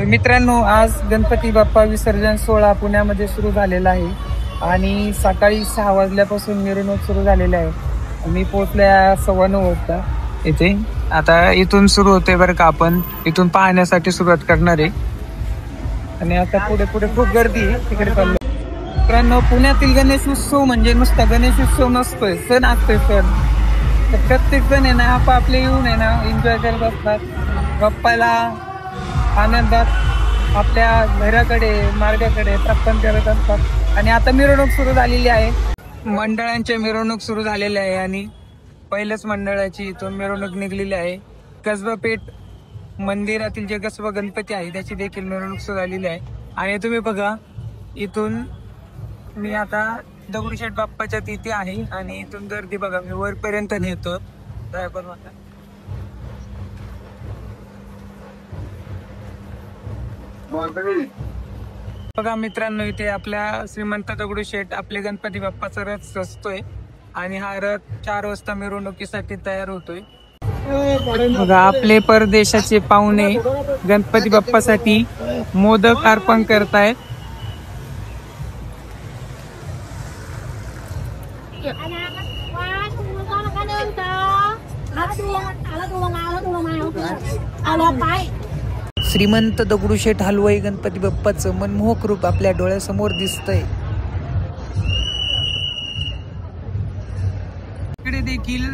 मित्रांनो, आज गणपती बाप्पा विसर्जन सोहळा पुण्यामध्ये सुरू झालेला आहे आणि सकाळी 6 वाजल्यापासून मिरवणूक सुरू झालेली आहे। मी पोहोचल्या 9:15 वाजता इथे। आता इथून सुरू होते बरं का, आपण इथून पाहण्यासाठी सुरुवात करणार आहे आणि आता पुढे पुढे खूप गर्दी आहे तिकडे चाललो। मित्रांनो, पुण्यातील गणेश उत्सव म्हणजे नुसता गणेश उत्सव नसतोय, सण असतोय सण। तर प्रत्येक जण आहे ना आपापले येऊन आहे ना एन्जॉय करत असतात, बाप्पाला आनंदात आपल्या घराकडे मार्गाकडे प्रस्थान करत असतात। आणि आता मिरवणूक सुरू झालेली आहे, मंडळांच्या मिरवणूक सुरू झालेल्या आहे आणि पहिल्याच मंडळाची इथून मिरवणूक निघलेली आहे। कसबा पेठ मंदिरातील जे कसबा गणपती आहे त्याची देखील मिरवणूक सुरू झालेली आहे। आणि तुम्ही बघा, इथून मी आता दगडूशेठ बाप्पाच्या तिथे आहे आणि इथून गर्दी बघा, मी वरपर्यंत नेतो। बघा मित्रांनो, इथे आपल्या श्रीमंत दगडूशेठ आपले गणपती बाप्पाचा रथ सजतोय आणि हा रथ 4 वाजता मिरवणुकीसाठी तयार होतोय। बघा, आपले परदेशाचे पाहुणे गणपती बाप्पासाठी मोदक अर्पण करतायत। श्रीमंत दगडूशेठ हलवाई गणपती बाप्पाचं मनमोहक रूप आपल्या डोळ्यासमोर दिसतंय। इकडे देखील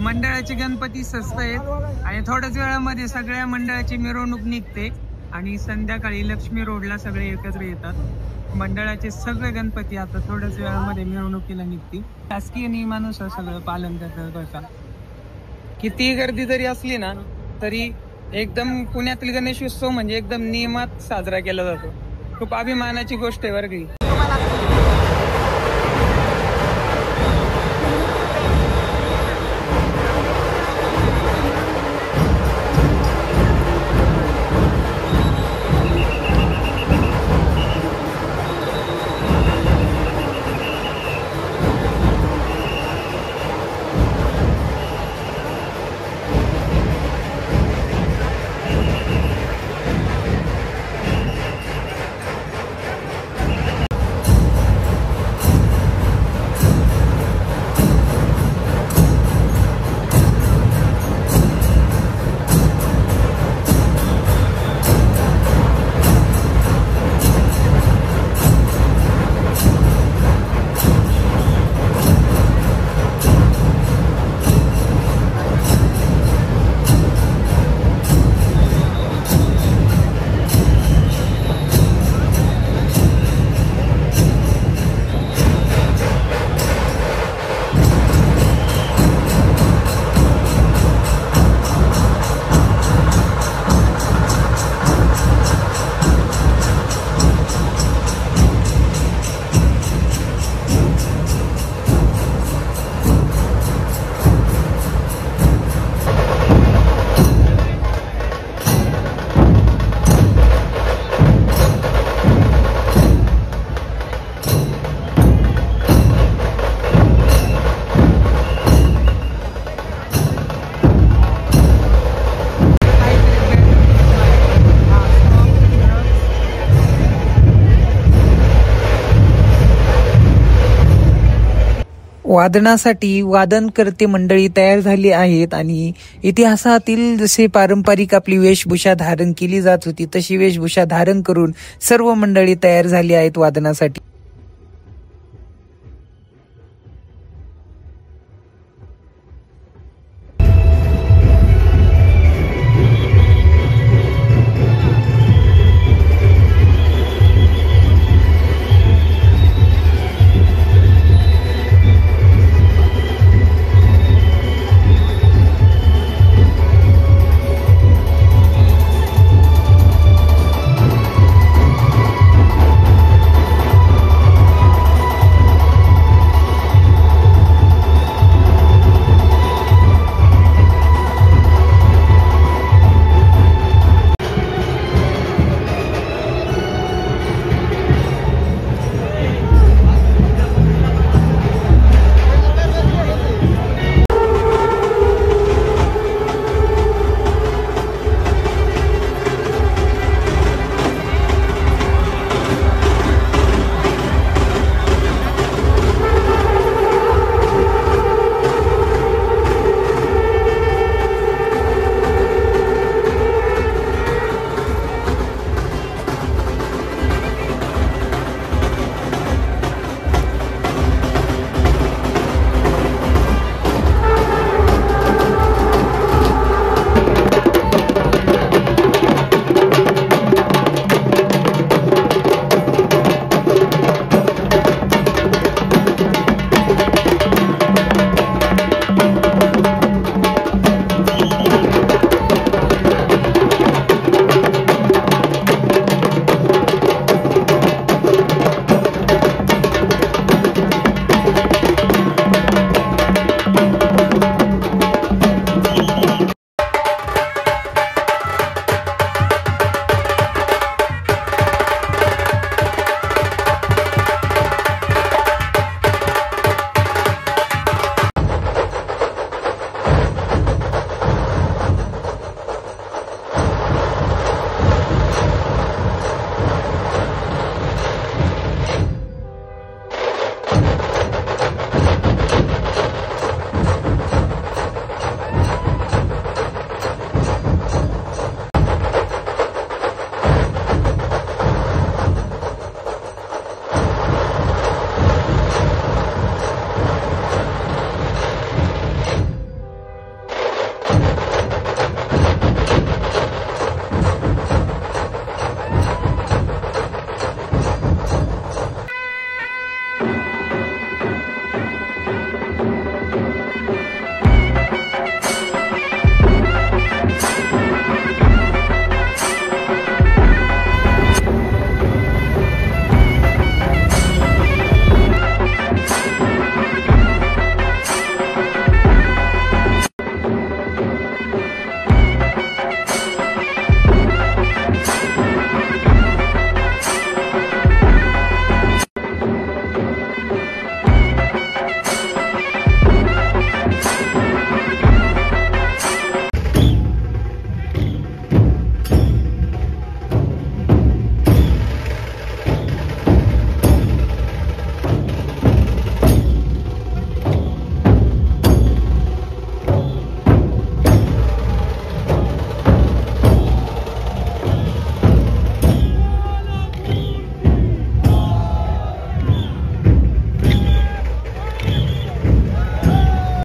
मंडळाचे गणपती सजतायत आणि थोड्याच वेळामध्ये सगळ्या मंडळाची मिरवणूक निघते आणि संध्याकाळी लक्ष्मी रोडला सगळे एकत्र येतात। मंडळाचे सगळे गणपती आता थोड्याच वेळामध्ये मिरवणुकीला निघतील। शासकीय नियमानुसार सगळं पालन करतात। कितीही गर्दी जरी असली ना तरी एकदम पुण्यातील गणेश उत्सव म्हणजे एकदम नियमात साजरा केला जातो। खूप अभिमानाची गोष्ट आहे बरं की। वादनासाठी वादनकर्ते मंडळी तयार झाली आहेत आणि इतिहासातील जसे पारंपरिक आपली वेशभूषा धारण केली जात होती तशी वेशभूषा धारण करून सर्व मंडळी तयार झाली आहेत वादनासाठी।